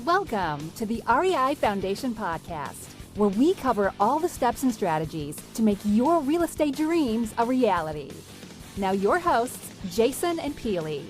Welcome to the REI Foundation Podcast, where we cover all the steps and strategies to make your real estate dreams a reality. Now your hosts, Jason and Peely.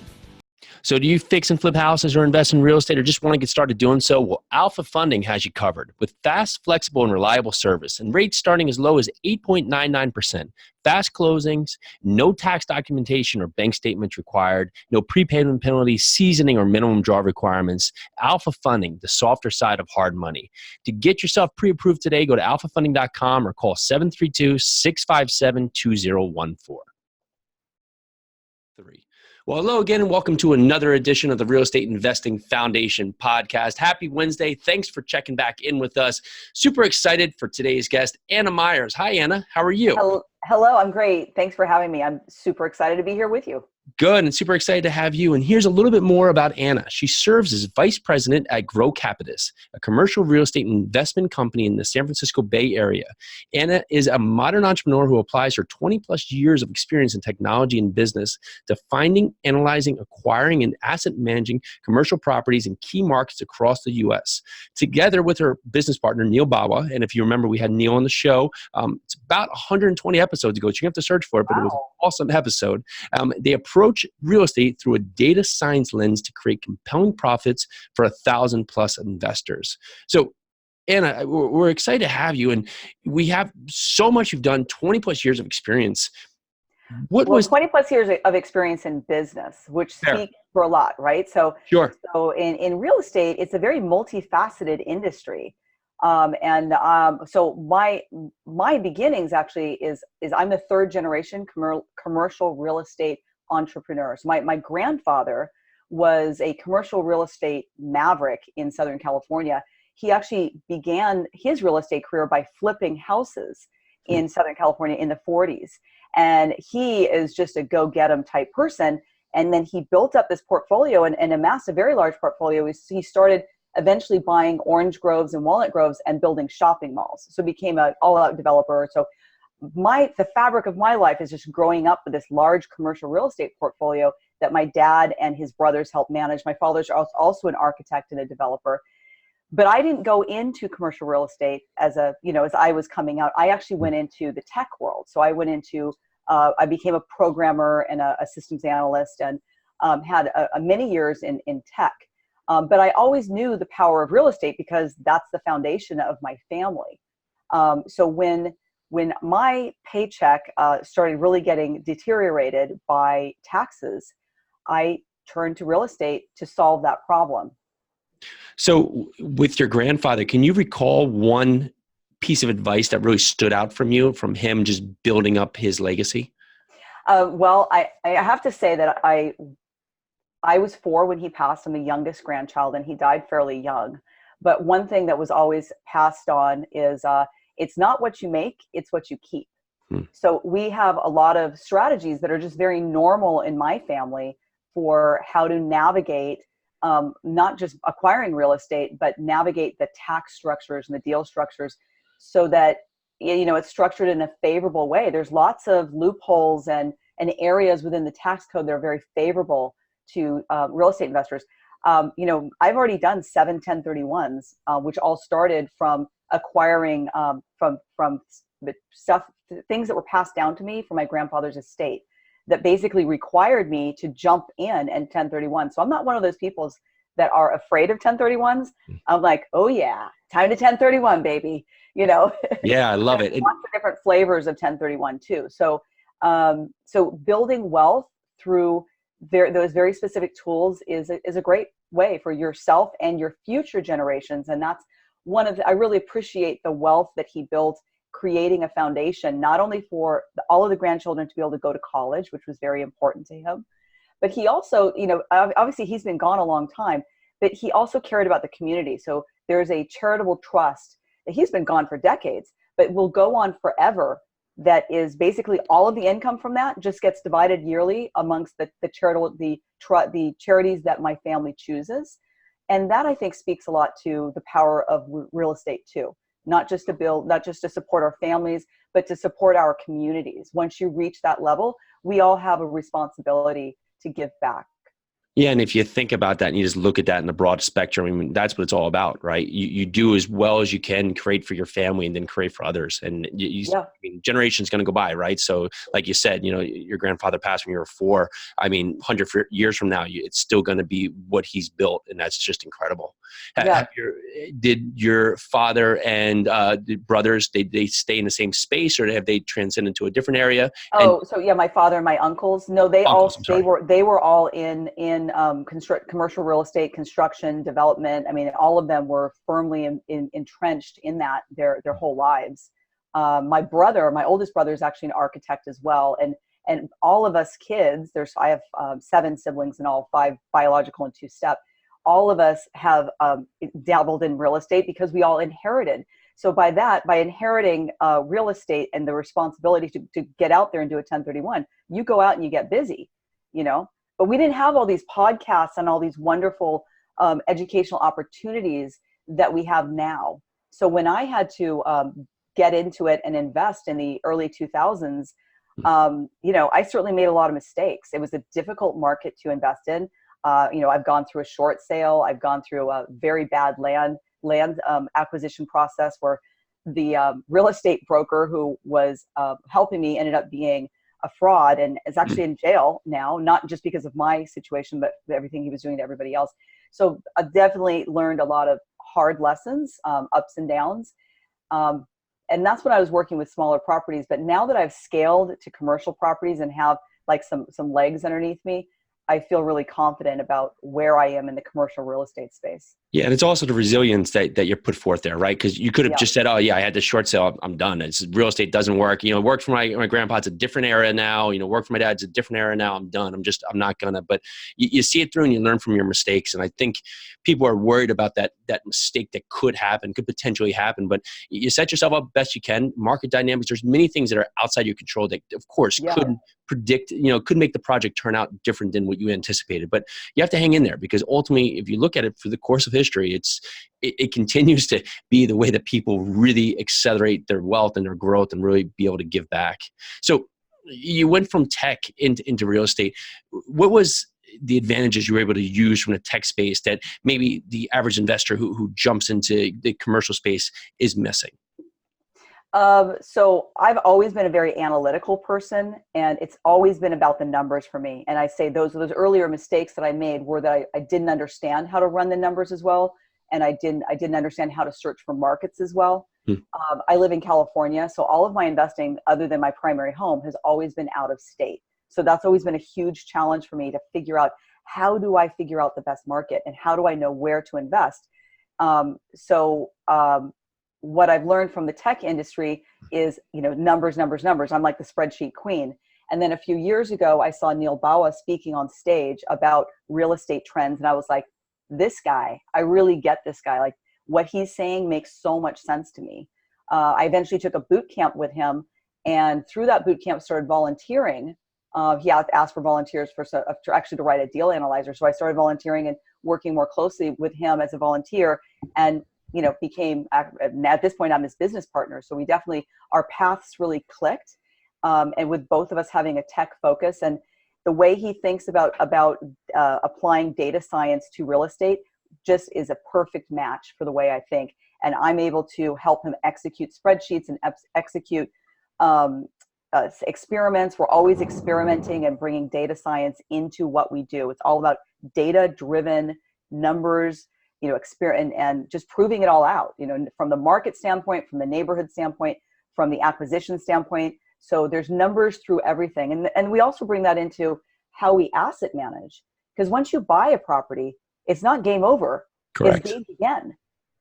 So do you fix and flip houses or invest in real estate or just want to get started doing so? Well, Alpha Funding has you covered with fast, flexible, and reliable service and rates starting as low as 8.99%. Fast closings, no tax documentation or bank statements required, no prepayment penalties, seasoning, or minimum draw requirements. Alpha Funding, the softer side of hard money. To get yourself pre-approved today, go to alphafunding.com or call 732-657-2014. Well, hello again, and welcome to another edition of the Real Estate Investing Foundation podcast. Happy Wednesday. Thanks for checking back in with us. Super excited for today's guest, Anna Myers. Hi, Anna. How are you? Hello, I'm great. Thanks for having me. I'm super excited to be here with you. Good, and super excited to have you. And here's a little bit more about Anna. She serves as vice president at Grocapitus, a commercial real estate investment company in the San Francisco Bay Area. Anna is a modern entrepreneur who applies her 20 plus years of experience in technology and business to finding, analyzing, acquiring, and asset managing commercial properties in key markets across the U.S. Together with her business partner, Neal Bawa, and if you remember, we had Neal on the show. It's about 120 episodes ago. So you have to search for it, but It was an awesome episode. They approach real estate through a data science lens to create compelling profits for 1,000 plus investors. So, Anna, we're excited to have you, and we have so much you've done, 20 plus years of experience. 20 plus years of experience in business, which speaks for a lot, right? So, sure. So in real estate, it's a very multifaceted industry. So my beginnings actually is I'm the third generation commercial real estate entrepreneur. So my grandfather was a commercial real estate maverick in Southern California. He actually began his real estate career by flipping houses in Southern California in the 40s. And he is just a go-get-'em type person. And then he built up this portfolio and amassed a very large portfolio. He started eventually buying orange groves and walnut groves and building shopping malls. So became an all-out developer. So the fabric of my life is just growing up with this large commercial real estate portfolio that my dad and his brothers helped manage. My father's also an architect and a developer. But I didn't go into commercial real estate as I was coming out. I actually went into the tech world. So I went into, I became a programmer and a systems analyst and had many years in tech. But I always knew the power of real estate because that's the foundation of my family. So when my paycheck started really getting deteriorated by taxes, I turned to real estate to solve that problem. So with your grandfather, can you recall one piece of advice that really stood out from him just building up his legacy? Well, I have to say that I was 4 when he passed. I'm the youngest grandchild, and he died fairly young. But one thing that was always passed on is it's not what you make, it's what you keep. So we have a lot of strategies that are just very normal in my family for how to navigate not just acquiring real estate, but navigate the tax structures and the deal structures so that it's structured in a favorable way. There's lots of loopholes and areas within the tax code that are very favorable to real estate investors. I've already done 7 1031s, which all started from acquiring from things that were passed down to me from my grandfather's estate that basically required me to jump in and 1031. So I'm not one of those people that are afraid of 1031s. I'm like, oh yeah, time to 1031, baby. Yeah, I love it. Lots of different flavors of 1031 too. So building wealth through those very specific tools is a great way for yourself and your future generations. And that's I really appreciate the wealth that he built, creating a foundation, not only for all of the grandchildren to be able to go to college, which was very important to him, but he also, obviously he's been gone a long time, but he also cared about the community. So there's a charitable trust that he's been gone for decades, but will go on forever. That is basically all of the income from that just gets divided yearly amongst the charities that my family chooses. And that I think speaks a lot to the power of real estate too. Not just to support our families, but to support our communities. Once you reach that level, we all have a responsibility to give back. Yeah, and if you think about that and you just look at that in the broad spectrum, I mean, that's what it's all about, right? You do as well as you can, create for your family, and then create for others. And Yeah. I mean, generations going to go by, right? So, like you said, your grandfather passed when you were 4. I mean, 100 years from now, it's still going to be what he's built, and that's just incredible. Yeah. Did your father and the brothers they stay in the same space, or have they transcended to a different area? Oh, so yeah, my father and my uncles. No, Uncles, I'm sorry. they were all in commercial real estate, construction, development. I mean, all of them were firmly entrenched in that their whole lives. My oldest brother, is actually an architect as well, and all of us kids. I have 7 siblings in all, 5 biological and 2 step. All of us have dabbled in real estate because we all inherited. So by inheriting real estate and the responsibility to get out there and do a 1031, you go out and you get busy, But we didn't have all these podcasts and all these wonderful educational opportunities that we have now. So when I had to get into it and invest in the early 2000s, I certainly made a lot of mistakes. It was a difficult market to invest in. I've gone through a short sale. I've gone through a very bad land acquisition process where the real estate broker who was helping me ended up being a fraud and is actually in jail now, not just because of my situation, but everything he was doing to everybody else. So I definitely learned a lot of hard lessons, ups and downs. And that's when I was working with smaller properties. But now that I've scaled to commercial properties and have like some legs underneath me, I feel really confident about where I am in the commercial real estate space. Yeah, and it's also the resilience that you put forth there, right? Because you could have just said, "Oh, yeah, I had this short sale. I'm done. Real estate doesn't work. It worked for my grandpa. It's a different era now. Worked for my dad. It's a different era now. I'm done. I'm not gonna." But you see it through and you learn from your mistakes. And I think people are worried about that mistake that could potentially happen. But you set yourself up best you can. Market dynamics. There's many things that are outside your control that, of course, could predict. Could make the project turn out different than what you anticipated. But you have to hang in there because ultimately, if you look at it for the course of history, it continues to be the way that people really accelerate their wealth and their growth and really be able to give back. So you went from tech into real estate. What was the advantages you were able to use from the tech space that maybe the average investor who jumps into the commercial space is missing? So I've always been a very analytical person, and it's always been about the numbers for me. And I say those earlier mistakes that I made were that I didn't understand how to run the numbers as well. And I didn't understand how to search for markets as well. I live in California, so all of my investing other than my primary home has always been out of state. So that's always been a huge challenge for me to figure out, how do I figure out the best market and how do I know where to invest? What I've learned from the tech industry is, numbers. I'm like the spreadsheet queen. And then a few years ago, I saw Neal Bawa speaking on stage about real estate trends. And I was like, this guy, I really get this guy. Like, what he's saying makes so much sense to me. I eventually took a boot camp with him. And through that boot camp, started volunteering. He asked for volunteers to write a deal analyzer. So I started volunteering and working more closely with him as a volunteer, and became, at this point, I'm his business partner. So our paths really clicked. And with both of us having a tech focus, and the way he thinks about applying data science to real estate just is a perfect match for the way I think. And I'm able to help him execute spreadsheets and execute experiments. We're always experimenting and bringing data science into what we do. It's all about data-driven numbers, and just proving it all out, from the market standpoint, from the neighborhood standpoint, from the acquisition standpoint. So there's numbers through everything. And we also bring that into how we asset manage. Because once you buy a property, it's not game over. Correct. It's game again.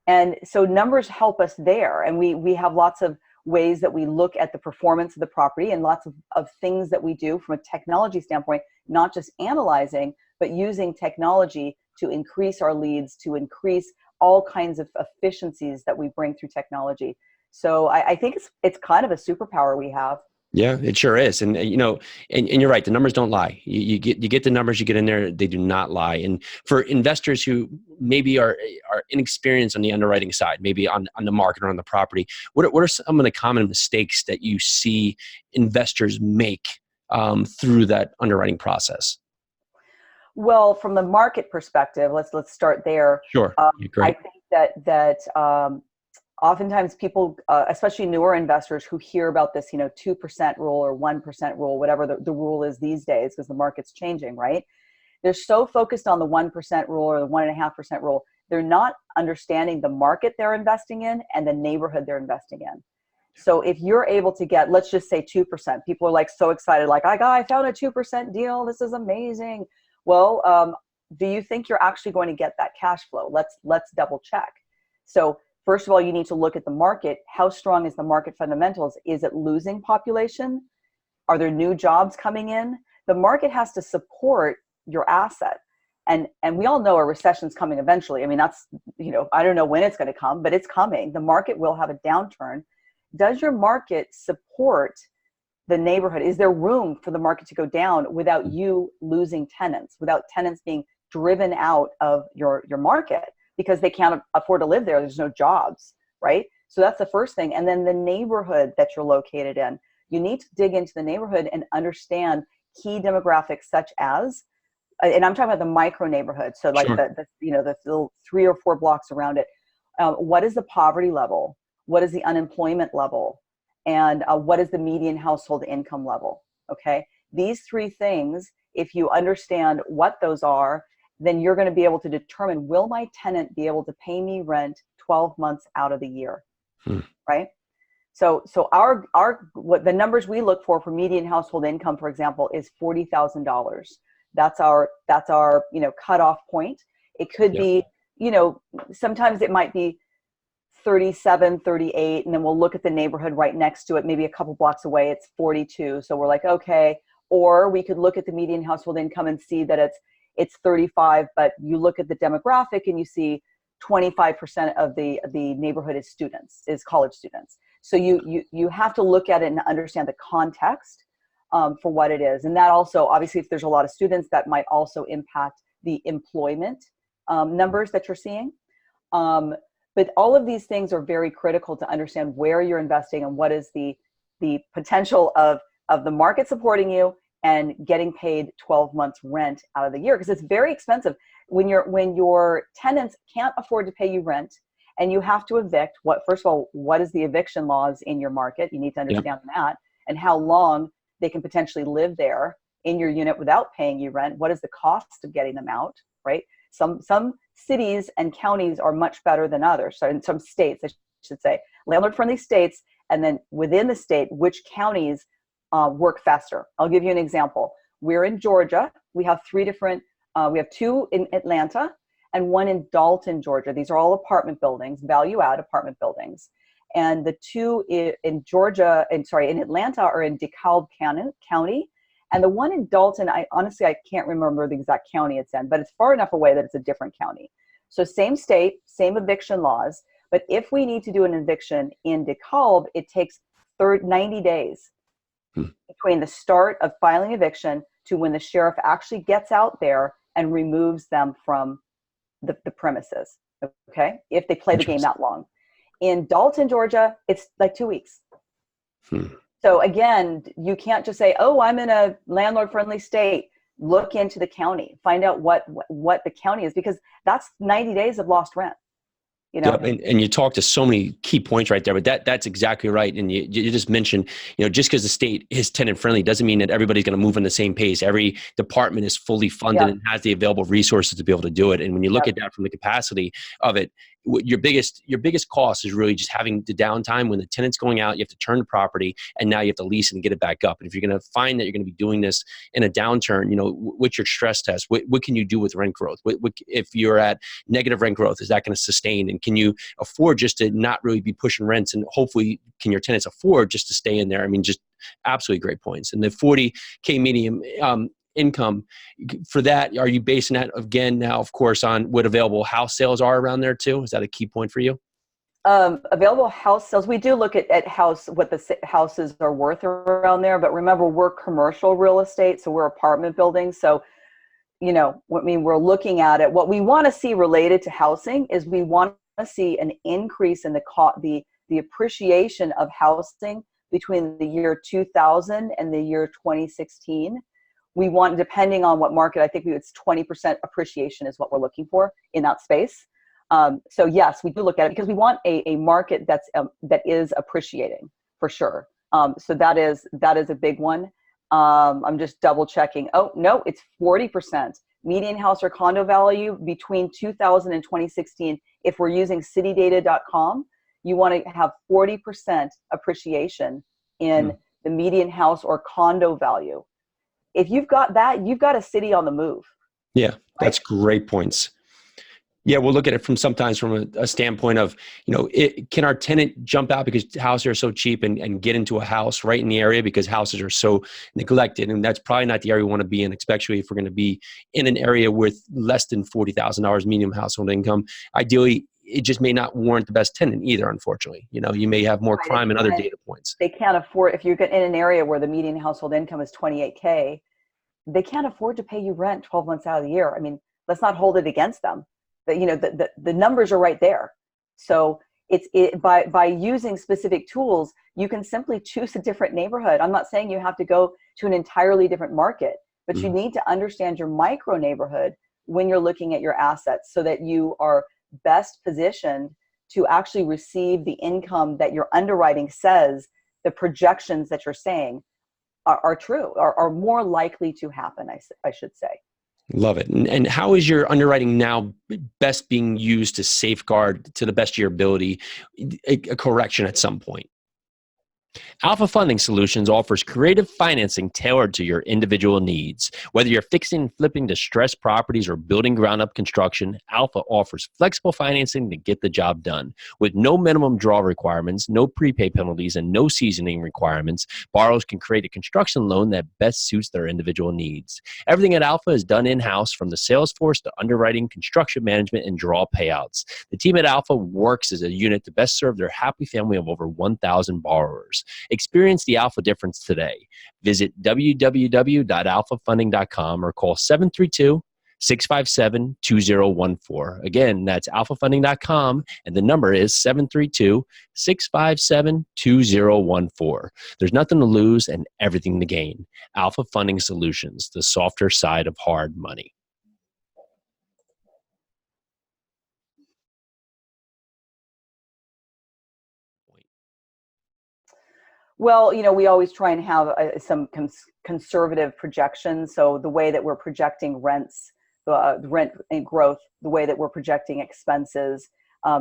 And so numbers help us there. And we have lots of ways that we look at the performance of the property, and lots of things that we do from a technology standpoint, not just analyzing, but using technology to increase our leads, to increase all kinds of efficiencies that we bring through technology. So I think it's kind of a superpower we have. Yeah, it sure is. And, and you're right. The numbers don't lie. You get the numbers, you get in there, they do not lie. And for investors who maybe are inexperienced on the underwriting side, maybe on the market or on the property, what are some of the common mistakes that you see investors make through that underwriting process? Well, from the market perspective, let's start there. Sure. I Great. think that oftentimes people, especially newer investors who hear about this, 2% rule or 1% rule, whatever the rule is these days, because the market's changing, right? They're so focused on the 1% rule or the 1.5% rule, they're not understanding the market they're investing in and the neighborhood they're investing in. So if you're able to get, let's just say 2%, people are like so excited, like, I found a 2% deal. This is amazing. Well, do you think you're actually going to get that cash flow? Let's double check. So first of all, you need to look at the market. How strong is the market fundamentals? Is it losing population? Are there new jobs coming in? The market has to support your asset. And we all know a recession's coming eventually. I mean, that's, I don't know when it's going to come, but it's coming. The market will have a downturn. Does your market support the neighborhood? Is there room for the market to go down without you losing tenants, without tenants being driven out of your market because they can't afford to live there? There's no jobs, right? So that's the first thing. And then the neighborhood that you're located in. You need to dig into the neighborhood and understand key demographics such as, and I'm talking about the micro neighborhood. So like Sure. the little 3 or 4 blocks around it. What is the poverty level? What is the unemployment level? And what is the median household income level? Okay. These 3 things, if you understand what those are, then you're going to be able to determine, will my tenant be able to pay me rent 12 months out of the year? Right. So what the numbers we look for median household income, for example, is $40,000. That's our cutoff point. It could be, sometimes it might be 37, 38, and then we'll look at the neighborhood right next to it, maybe a couple blocks away, it's 42. So we're like, okay. Or we could look at the median household income and see that it's 35, but you look at the demographic and you see 25% of the neighborhood is college students. So you have to look at it and understand the context for what it is. And that also, obviously, if there's a lot of students, that might also impact the employment numbers that you're seeing. But all of these things are very critical to understand where you're investing and what is the potential of the market supporting you and getting paid 12 months rent out of the year, because it's very expensive when your tenants can't afford to pay you rent and you have to evict. First of all, what is the eviction laws in your market? You need to understand that, and how long they can potentially live there in your unit without paying you rent. What is the cost of getting them out, right? Some cities and counties are much better than others. So in some states, I should say, landlord-friendly states, and then within the state, which counties work faster. I'll give you an example. We're in Georgia. We have 3 different, we have 2 in Atlanta and 1 in Dalton, Georgia. These are all apartment buildings, value-add apartment buildings. And the 2 in Atlanta are in DeKalb County. And the 1 in Dalton, I can't remember the exact county it's in, but it's far enough away that it's a different county. So same state, same eviction laws. But if we need to do an eviction in DeKalb, it takes 90 days between the start of filing eviction to when the sheriff actually gets out there and removes them from the premises. Okay. If they play the game that long. In Dalton, Georgia, it's like 2 weeks. So again, you can't just say, oh, I'm in a landlord-friendly state. Look into the county, find out what the county is, because that's 90 days of lost rent. Yep. And you talked to so many key points right there, but that's exactly right. And you just mentioned, just because the state is tenant friendly doesn't mean that everybody's going to move in the same pace. Every department is fully funded and has the available resources to be able to do it. And when you look at that from the capacity of it, your biggest cost is really just having the downtime when the tenant's going out. You have to turn the property, and now you have to lease it and get it back up. And if you're going to find that you're going to be doing this in a downturn, what's your stress test? What can you do with rent growth? If you're at negative rent growth, is that going to sustain? And can you afford just to not really be pushing rents? And hopefully, can your tenants afford just to stay in there? I mean, just absolutely great points. And the 40K medium income, for that, are you basing that again now, of course, on what available house sales are around there too? Is that a key point for you? Available house sales, we do look at what the houses are worth around there, but remember, we're commercial real estate, so we're apartment buildings. So, we're looking at it. What we want to see related to housing is we want to see an increase in the appreciation of housing between the year 2000 and the year 2016. we want, depending on what market, I think it's 20% appreciation is what we're looking for in that space. So yes, we do look at it because we want a market that is appreciating for sure. So that is a big one. I'm just double checking. Oh no, it's 40%. Median house or condo value between 2000 and 2016. If we're using citydata.com, you want to have 40% appreciation in the median house or condo value. If you've got that, you've got a city on the move. Yeah, that's great points. Yeah, we'll look at it sometimes from a standpoint of, can our tenant jump out because houses are so cheap and get into a house right in the area because houses are so neglected? And that's probably not the area we want to be in, especially if we're going to be in an area with less than $40,000 median household income. Ideally, it just may not warrant the best tenant either, unfortunately. You may have more crime and other data points. They can't afford, if you're in an area where the median household income is $28K, they can't afford to pay you rent 12 months out of the year. I mean, let's not hold it against them. The numbers are right there. So by using specific tools, you can simply choose a different neighborhood. I'm not saying you have to go to an entirely different market, but you need to understand your micro neighborhood when you're looking at your assets so that you are best positioned to actually receive the income that your underwriting says the projections that you're saying are true, are more likely to happen, I should say. Love it. And how is your underwriting now best being used to safeguard, to the best of your ability, a correction at some point? Alpha Funding Solutions offers creative financing tailored to your individual needs. Whether you're fixing and flipping distressed properties or building ground-up construction, Alpha offers flexible financing to get the job done. With no minimum draw requirements, no prepay penalties, and no seasoning requirements, borrowers can create a construction loan that best suits their individual needs. Everything at Alpha is done in-house, from the sales force to underwriting, construction management, and draw payouts. The team at Alpha works as a unit to best serve their happy family of over 1,000 borrowers. Experience the Alpha difference today. Visit www.alphafunding.com or call 732-657-2014. Again, that's alphafunding.com, and the number is 732-657-2014. There's nothing to lose and everything to gain. Alpha Funding Solutions, the softer side of hard money. Well, we always try and have some conservative projections. So the way that we're projecting rents, rent and growth, the way that we're projecting expenses,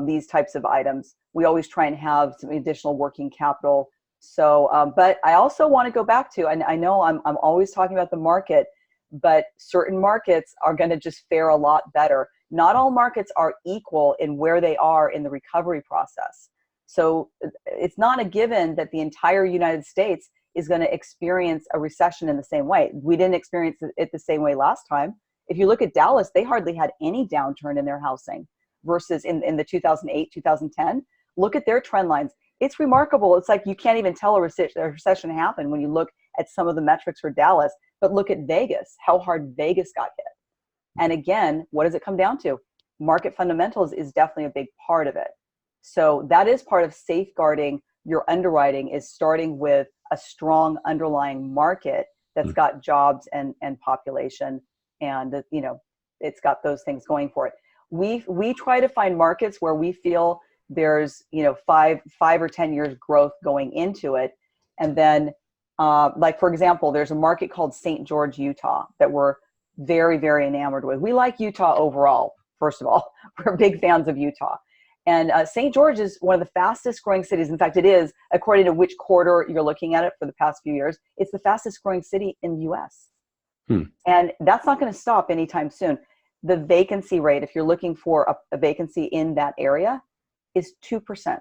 these types of items, we always try and have some additional working capital. So, but I also want to go back to, and I know I'm always talking about the market, but certain markets are going to just fare a lot better. Not all markets are equal in where they are in the recovery process. So it's not a given that the entire United States is going to experience a recession in the same way. We didn't experience it the same way last time. If you look at Dallas, they hardly had any downturn in their housing versus in the 2008, 2010. Look at their trend lines. It's remarkable. It's like you can't even tell a recession happened when you look at some of the metrics for Dallas. But look at Vegas, how hard Vegas got hit. And again, what does it come down to? Market fundamentals is definitely a big part of it. So that is part of safeguarding your underwriting, is starting with a strong underlying market that's got jobs and population, and it's got those things going for it. We try to find markets where we feel there's 5 or 10 years growth going into it, and then like for example, there's a market called St. George, Utah that we're very, very enamored with. We like Utah overall. First of all, we're big fans of Utah. And St. George is one of the fastest growing cities. In fact, it is, according to which quarter you're looking at it for the past few years, it's the fastest growing city in the U.S. And that's not going to stop anytime soon. The vacancy rate, if you're looking for a vacancy in that area, is 2%.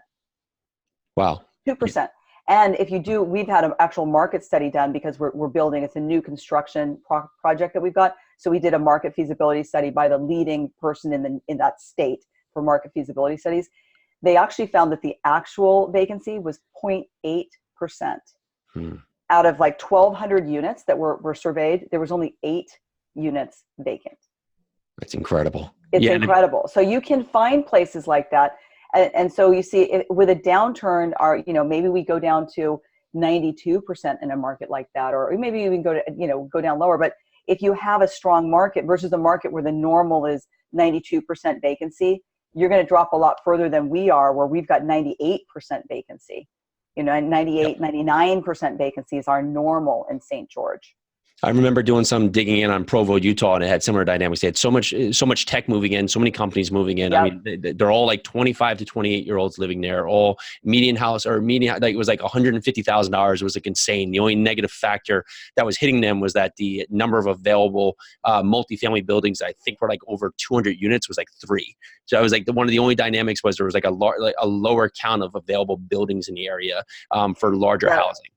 Wow. 2%. And if you do, we've had an actual market study done because we're building, it's a new construction project that we've got. So we did a market feasibility study by the leading person in that state for market feasibility studies. They actually found that the actual vacancy was 0.8%. Out of like 1,200 units that were surveyed, there was only 8 units vacant. That's incredible. It's incredible. So you can find places like that. And so you see with a downturn, maybe we go down to 92% in a market like that, or maybe even go down lower. But if you have a strong market versus a market where the normal is 92% vacancy, you're going to drop a lot further than we are, where we've got 98% vacancy. 98, 99% vacancy is our normal in St. George. I remember doing some digging in on Provo, Utah, and it had similar dynamics. They had so much tech moving in, so many companies moving in. Yep. I mean, they're all like 25 to 28-year-olds living there, all median house, like it was like $150,000. It was like insane. The only negative factor that was hitting them was that the number of available multifamily buildings, I think were like over 200 units, was like 3. So I was like, one of the only dynamics was there was like a lower count of available buildings in the area for larger housing.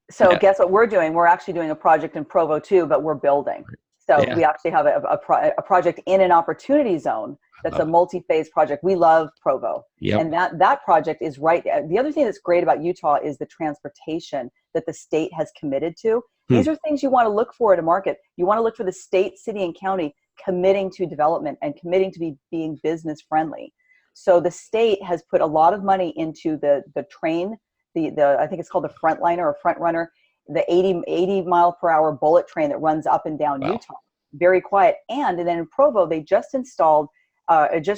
So guess what we're doing? We're actually doing a project in Provo too, but we're building. So we actually have a project in an opportunity zone that's a multi-phase project. We love Provo. And that project is right. The other thing that's great about Utah is the transportation that the state has committed to. These are things you want to look for at a market. You want to look for the state, city, and county committing to development and committing to being business friendly. So the state has put a lot of money into the train, I think it's called the Frontliner or Front Runner, the 80 mile per hour bullet train that runs up and down Utah. Very quiet. And then in Provo, they just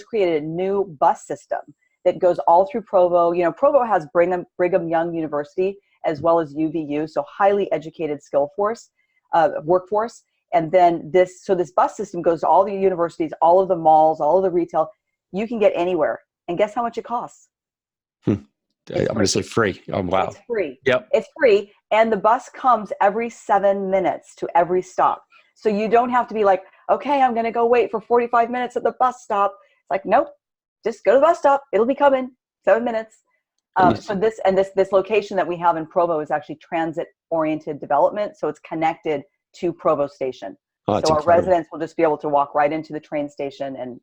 created a new bus system that goes all through Provo. Provo has Brigham Young University as well as UVU, so highly educated workforce. And then this bus system goes to all the universities, all of the malls, all of the retail. You can get anywhere. And guess how much it costs? I'm going to say free. Oh, wow. It's free. Yep. It's free. And the bus comes every 7 minutes to every stop. So you don't have to be like, okay, I'm going to go wait for 45 minutes at the bus stop. It's like, nope, just go to the bus stop. It'll be coming 7 minutes. So this location that we have in Provo is actually transit-oriented development. So it's connected to Provo Station. So our incredible. residents will just be able to walk right into the train station and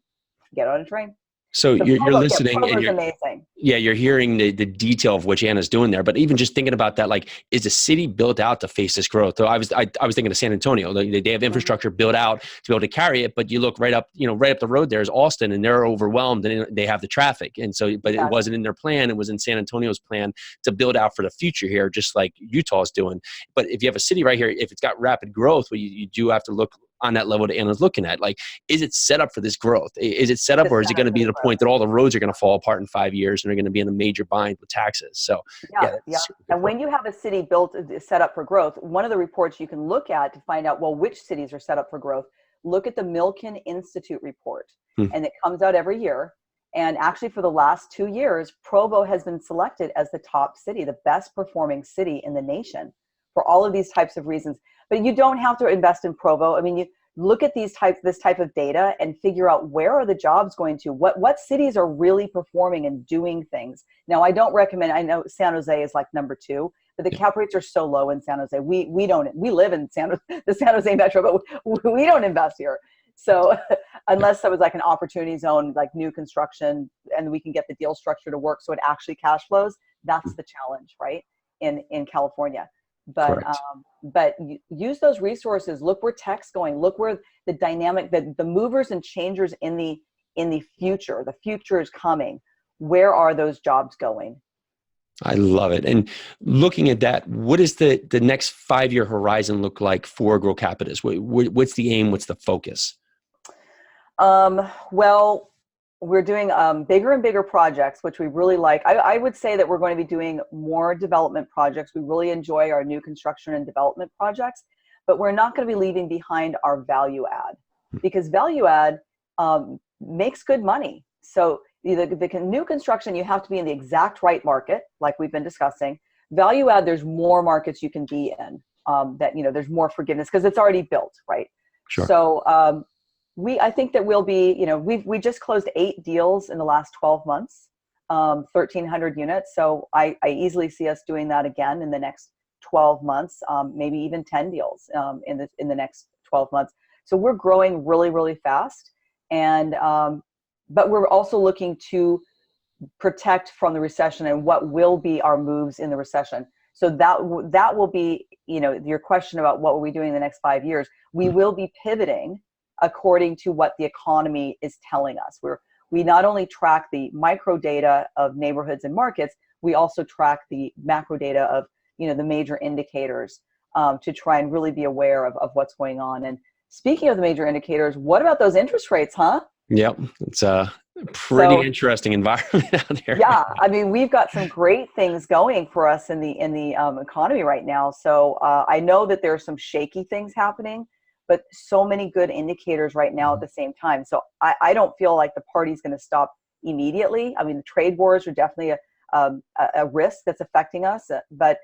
get on a train. So you're listening and you're amazing. Yeah, you're hearing the detail of what Anna's doing there. But even just thinking about that, like, is the city built out to face this growth? So I was thinking of San Antonio. They have infrastructure built out to be able to carry it. But you look right up the road there is Austin, and they're overwhelmed and they have the traffic. And so, but it wasn't in their plan. It was in San Antonio's plan to build out for the future here, just like Utah's doing. But if you have a city right here, if it's got rapid growth, well, you do have to look on that level that Anna's looking at. Like, is it set up for this growth? Is it set up, or is it going to be to the point that all the roads are going to fall apart in 5 years and they're going to be in a major bind with taxes? So And when you have a city set up for growth, one of the reports you can look at to find out, well, which cities are set up for growth, look at the Milken Institute report. And it comes out every year. And actually for the last 2 years, Provo has been selected as the top city, the best performing city in the nation for all of these types of reasons. But you don't have to invest in Provo. I mean, you look at this type of data and figure out where are the jobs going to, what cities are really performing and doing things. Now, I don't recommend, I know San Jose is like number 2, but the cap rates are so low in San Jose. We live in the San Jose metro, but we don't invest here. So unless there was like an opportunity zone, like new construction, and we can get the deal structure to work so it actually cash flows, that's the challenge, right? In California. But use those resources. Look where tech's going. Look where the dynamic, the movers and changers in the future. The future is coming. Where are those jobs going? I love it. And looking at that, what does the next 5-year horizon look like for Grocapitus? What's the aim? What's the focus? Well, we're doing bigger and bigger projects, which we really like. I would say that we're going to be doing more development projects. We really enjoy our new construction and development projects, but we're not going to be leaving behind our value add, because value add makes good money. So the new construction, you have to be in the exact right market, like we've been discussing. Value add, there's more markets you can be in, there's more forgiveness because it's already built, right? Sure. So I think that we'll be, we just closed 8 deals in the last 12 months, 1,300 units. So I easily see us doing that again in the next 12 months, maybe even 10 deals in the next 12 months. So we're growing really, really fast. And, but we're also looking to protect from the recession and what will be our moves in the recession. So that will be, your question about what are we doing in the next 5 years, we will be pivoting according to what the economy is telling us. We not only track the micro data of neighborhoods and markets, we also track the macro data of, the major indicators to try and really be aware of what's going on. And speaking of the major indicators, what about those interest rates, huh? Yep. It's a pretty interesting environment out there. Yeah, I mean, we've got some great things going for us in the economy right now. So I know that there are some shaky things happening, but so many good indicators right now at the same time. So I don't feel like the party's going to stop immediately. I mean, the trade wars are definitely a risk that's affecting us, but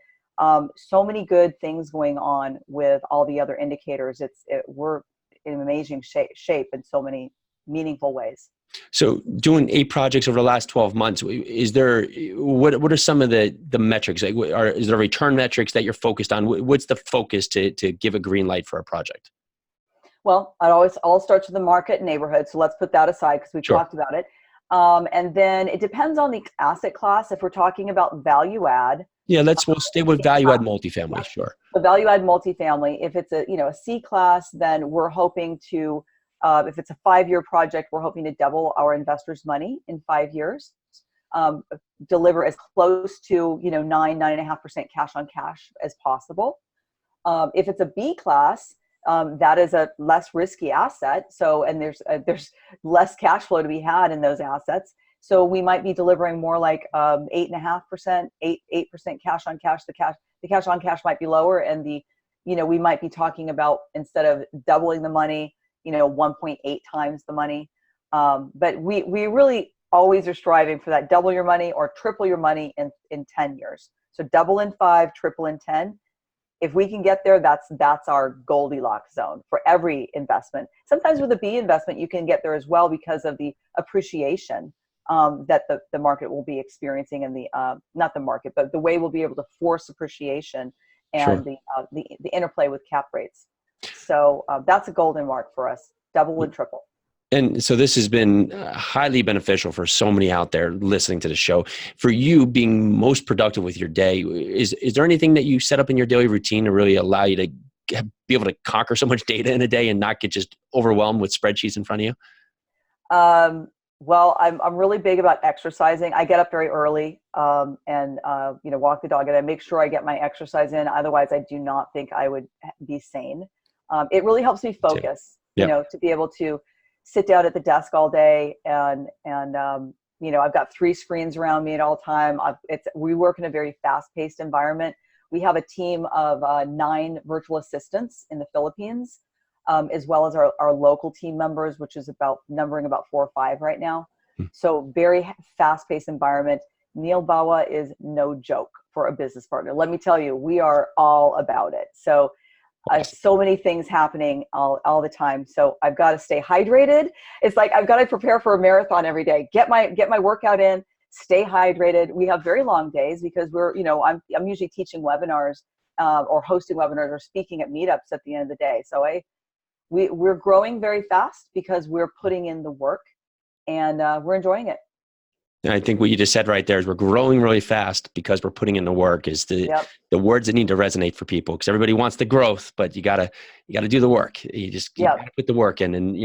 so many good things going on with all the other indicators. We're in amazing shape in so many meaningful ways. So doing 8 projects over the last 12 months, is there, what are some of the metrics? Like, is there return metrics that you're focused on? What's the focus to give a green light for a project? Well, all starts with the market and neighborhood. So let's put that aside because we've talked about it. And then it depends on the asset class. If we're talking about value add. Yeah, we'll stay with value add multifamily. Sure. The value add multifamily, if it's a C class, then we're hoping to, if it's a 5-year project, we're hoping to double our investors' money in 5 years, deliver as close to 9.5% cash on cash as possible. If it's a B class, that is a less risky asset. So, and there's less cash flow to be had in those assets. So we might be delivering more like 8.5%, 8% cash on cash. The cash on cash might be lower, and we might be talking about, instead of doubling the money, 1.8 times the money. But we really always are striving for that double your money or triple your money in 10 years. So double in 5, triple in 10. If we can get there, that's our Goldilocks zone for every investment. Sometimes with a B investment, you can get there as well because of the appreciation that the market will be experiencing, and not the market, but the way we'll be able to force appreciation and the interplay with cap rates. So that's a golden mark for us, double and triple. And so this has been highly beneficial for so many out there listening to the show. For you being most productive with your day, is there anything that you set up in your daily routine to really allow you to be able to conquer so much data in a day and not get just overwhelmed with spreadsheets in front of you? Well, I'm really big about exercising. I get up very early and walk the dog, and I make sure I get my exercise in. Otherwise, I do not think I would be sane. It really helps me focus, to be able to sit down at the desk all day and I've got 3 screens around me at all time. We work in a very fast-paced environment. We have a team of 9 virtual assistants in the Philippines, as well as our local team members, which is numbering about 4 or 5 right now. So very fast-paced environment. Neal Bawa is no joke for a business partner. Let me tell you, we are all about it. So so many things happening all the time. So I've got to stay hydrated. It's like I've got to prepare for a marathon every day. Get my workout in. Stay hydrated. We have very long days because I'm usually teaching webinars or hosting webinars or speaking at meetups at the end of the day. So we're growing very fast because we're putting in the work, and we're enjoying it. And I think what you just said right there is we're growing really fast because we're putting in the work is the words that need to resonate for people, because everybody wants the growth, but you gotta do the work. You gotta put the work in, and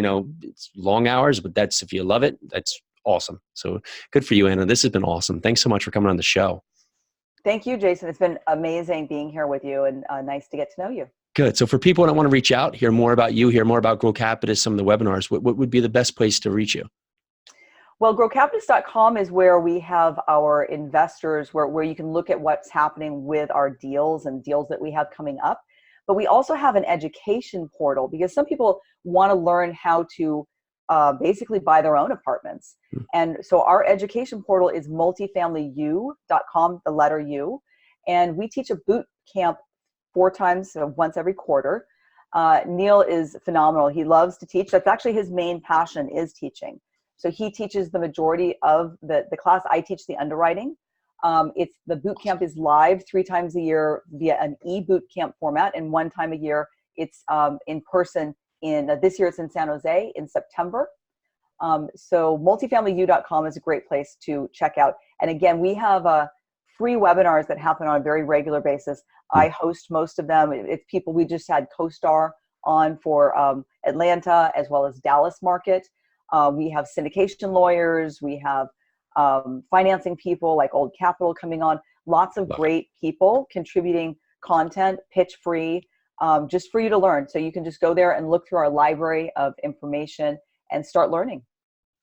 it's long hours, but if you love it, that's awesome. So good for you, Anna. This has been awesome. Thanks so much for coming on the show. Thank you, Jason. It's been amazing being here with you, and nice to get to know you. Good. So for people that want to reach out, hear more about you, hear more about Grocapitus, some of the webinars, what would be the best place to reach you? Well, Grocapitus.com is where we have our investors, where you can look at what's happening with our deals and deals that we have coming up. But we also have an education portal because some people want to learn how to basically buy their own apartments. And so our education portal is multifamilyu.com, the letter U. And we teach a boot camp 4 times, so once every quarter. Neal is phenomenal. He loves to teach. That's actually his main passion, is teaching. So he teaches the majority of the class. I teach the underwriting. The boot camp is live 3 times a year via an e-boot camp format, and 1 time a year it's in person. This year it's in San Jose in September. So multifamilyu.com is a great place to check out. And again, we have free webinars that happen on a very regular basis. I host most of them. It's people. We just had CoStar on for Atlanta as well as Dallas market. We have syndication lawyers. We have financing people like Old Capital coming on. Lots of great people contributing content, pitch free. just for you to learn. So you can just go there and look through our library of information and start learning.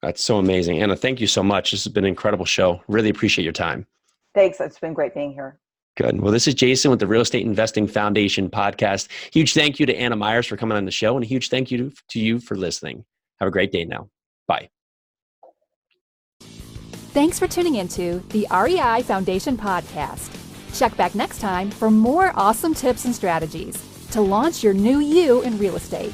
That's so amazing. Anna, thank you so much. This has been an incredible show. Really appreciate your time. Thanks. It's been great being here. Good. Well, this is Jason with the Real Estate Investing Foundation podcast. Huge thank you to Anna Myers for coming on the show, and a huge thank you to you for listening. Have a great day now. Bye. Thanks for tuning into the REI Foundation podcast. Check back next time for more awesome tips and strategies to launch your new you in real estate.